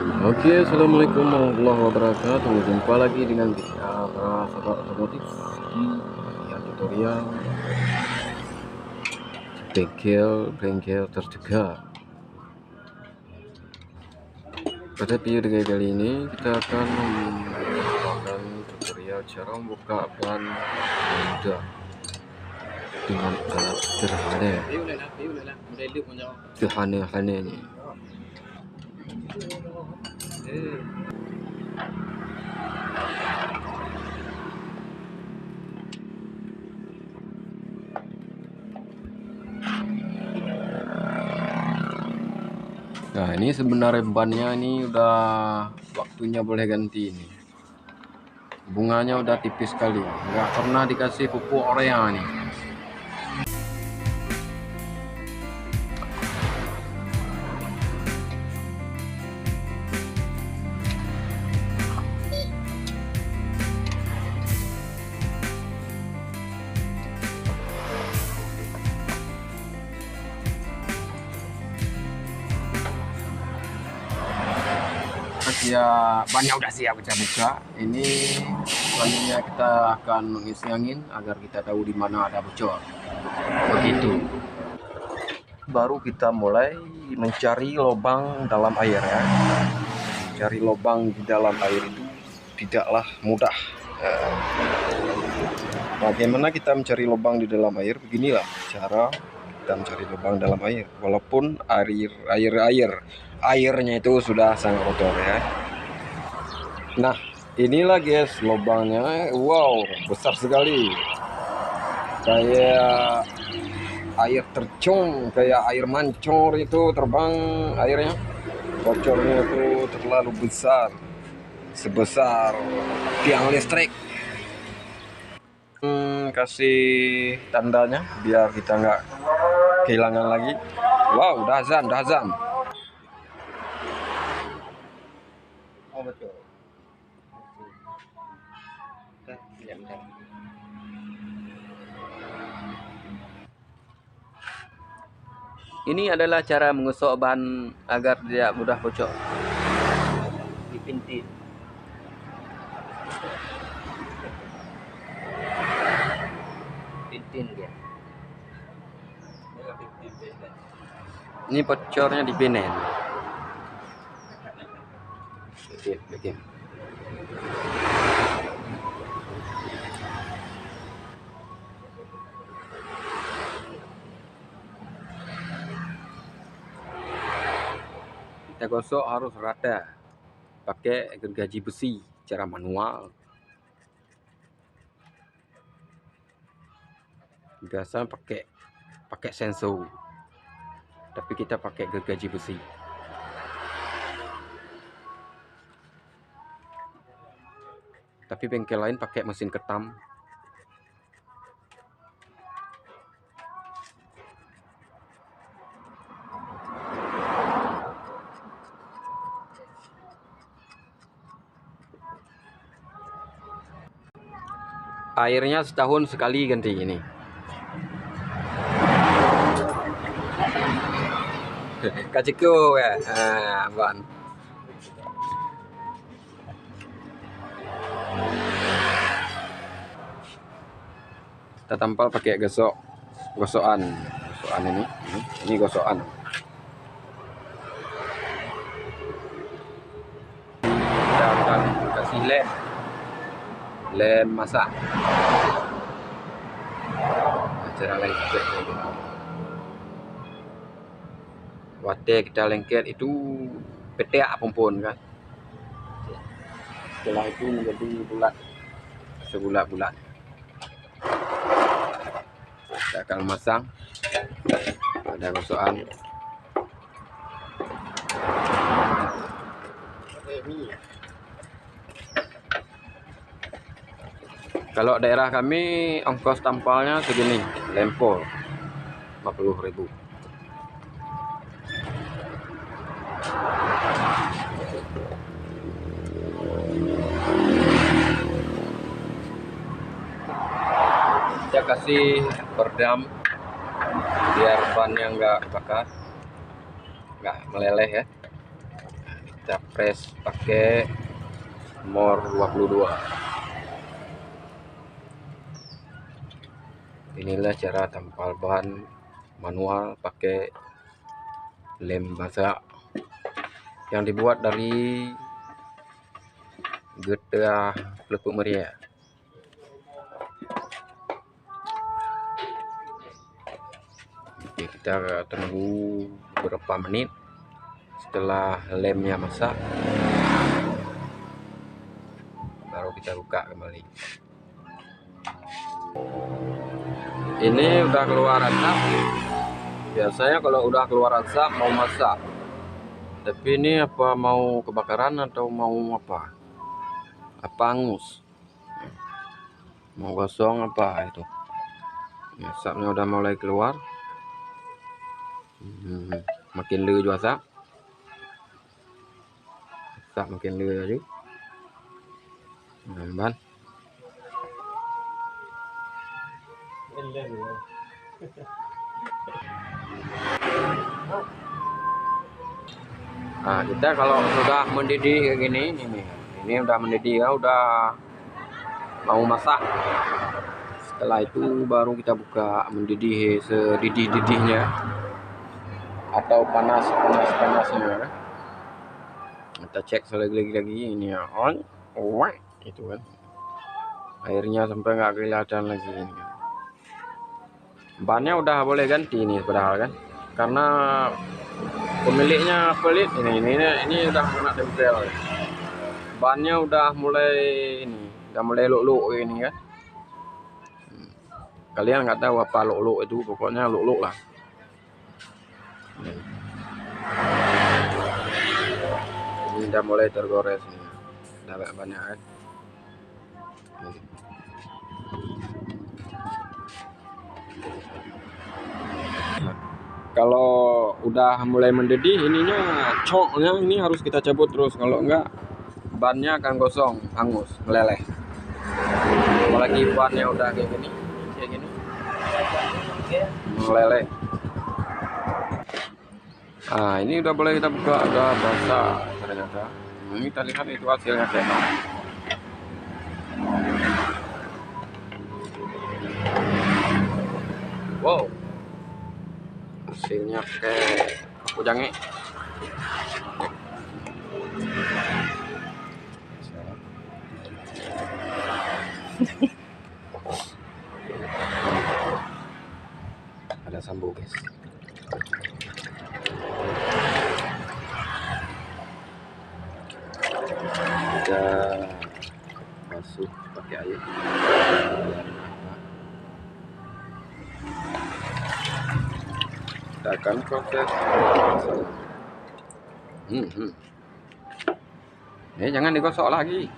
Oke, assalamualaikum warahmatullahi wabarakatuh. Jumpa lagi dengan kita para sahabat otomotif di tutorial bengkel terdekat. Pada video kali ini kita akan melakukan tutorial cara membuka ban mudah dengan alat sederhananya. Nah, ini sebenarnya bannya ini udah waktunya boleh ganti ini. Bunganya udah tipis sekali, nggak pernah dikasih pupuk urea nih. Ya, bannya udah siap buka. Ini selanjutnya kita akan mengisi angin agar kita tahu di mana ada bocor. Begitu. Baru kita mulai mencari lubang dalam air ya. Mencari lubang di dalam air itu tidaklah mudah. Bagaimana kita mencari lubang di dalam air? Beginilah cara kita mencari lubang dalam air. Walaupun airnya itu sudah sangat kotor ya. Nah, inilah guys lubangnya. Wow, besar sekali. Kayak air terjun, kayak air mancur itu terbang airnya. Bocornya itu terlalu besar, sebesar tiang listrik. Kasih tandanya biar kita nggak kehilangan lagi. Wow, dah azan. Oh betul. Ini adalah cara menggosok ban agar tidak mudah bocor. Dipintin. Pintin dia. Ini bocornya di penen. Oke. Kita gosok harus rata. Pakai gergaji besi cara manual. Biasa pakai sensor. Tapi kita pakai gergaji besi. Tapi bengkel lain pakai mesin ketam. Airnya setahun sekali ganti ini. Kaciku ya, ban. Kita tampal pakai gosokan ini gosokan. Kita akan kasih lem masak. Cara lengket gitu. Wadah kita lengket itu petek pompon kan. Setelah itu menjadi bulat, sebulat-bulat. Kita akan masang pada gosokan. Kalau daerah kami ongkos tampalnya segini, lempol 50.000. Kita kasih peredam biar bannya nggak bakar, nggak meleleh ya. kita press pakai nomor 22. Inilah cara tampal ban manual pakai lem masak yang dibuat dari getah pelepuk meriah. Oke, kita tunggu beberapa menit setelah lemnya masak, baru kita buka kembali. Ini udah keluar asap. Biasanya kalau udah keluar asap mau masak, tapi ini apa mau kebakaran atau mau apa angus, mau gosong apa itu. Asapnya udah mulai keluar. Makin laju asap makin laju. Ban nah, kita kalau sudah mendidih kayak gini, ini udah mendidih ya, udah mau masak. Setelah itu baru kita buka, mendidih sedidih-didihnya atau panasnya. Kita cek lagi ini ya, on, itu kan airnya sampai nggak kelihatan lagi ini. Bannya udah boleh ganti ini padahal kan, karena pemiliknya pelit. Ini udah kena tempel. Bannya udah mulai luk-luk ini kan. Kalian nggak tahu apa luk-luk itu, pokoknya luk-luk lah. Ini udah mulai tergores nih, udah banyak kan. Kalau udah mulai mendidih, ininya coknya ini harus kita cabut terus, kalau enggak bannya akan gosong, hangus, meleleh. Apalagi bannya udah kayak gini meleleh. Nah, ini udah boleh kita buka, udah basah ternyata. Ini kita lihat itu hasilnya kayak apa. Wow, hasilnya kayak kujange. Ada sambo guys. Kita basuh pakai air. Kita akan proses. Jangan digosok lagi.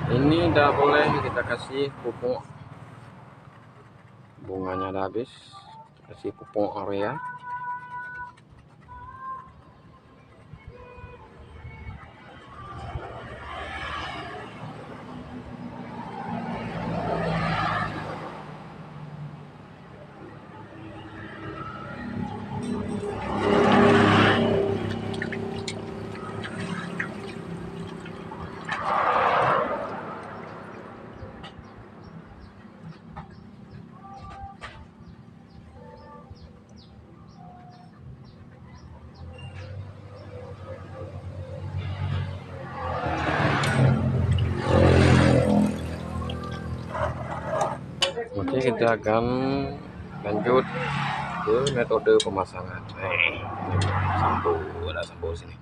Ini udah boleh kita kasih pupuk. Bunganya udah habis, kasih pupuk area. Oke, kita akan lanjut ke metode pemasangan. Ada sampo sini.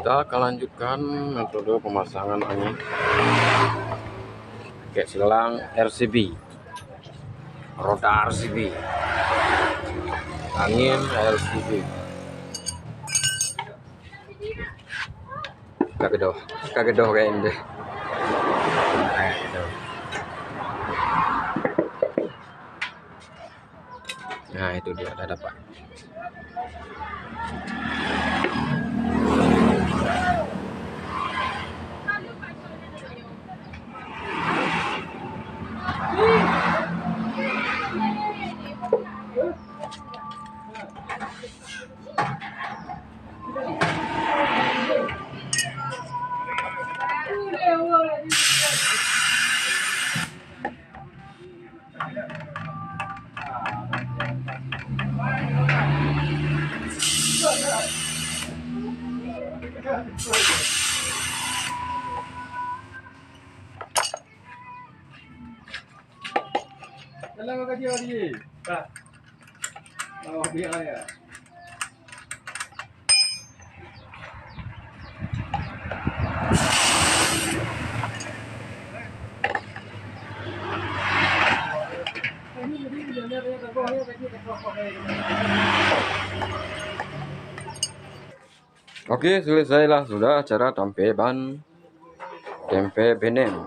Kita akan lanjutkan metode pemasangan angin pakai selang RCB, roda RCB, angin RCB. Kagedoh kayak ini. Nah itu dia, udah dapat. Dalam kerja dia. Tak. Oh, dia ya. Oke, selesailah sudah acara tempe benen,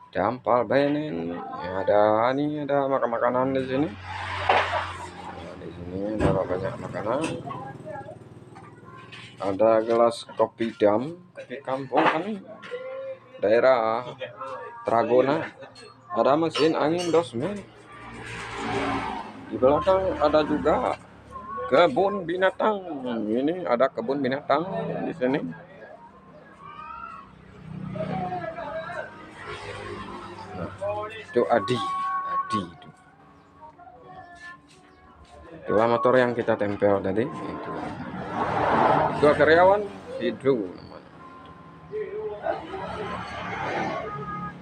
dampal benen. Ya, ada makanan di sini. Nah, di sini ada banyak makanan. Ada gelas kopi dam di kampung kami, daerah Tragona. Ada mesin angin dosme. Di belakang ada juga kebun binatang. Ini ada kebun binatang di sini. Nah, itu Adi itu. Itulah motor yang kita tempel tadi. Itu karyawan Hidro.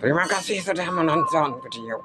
Terima kasih sudah menonton video.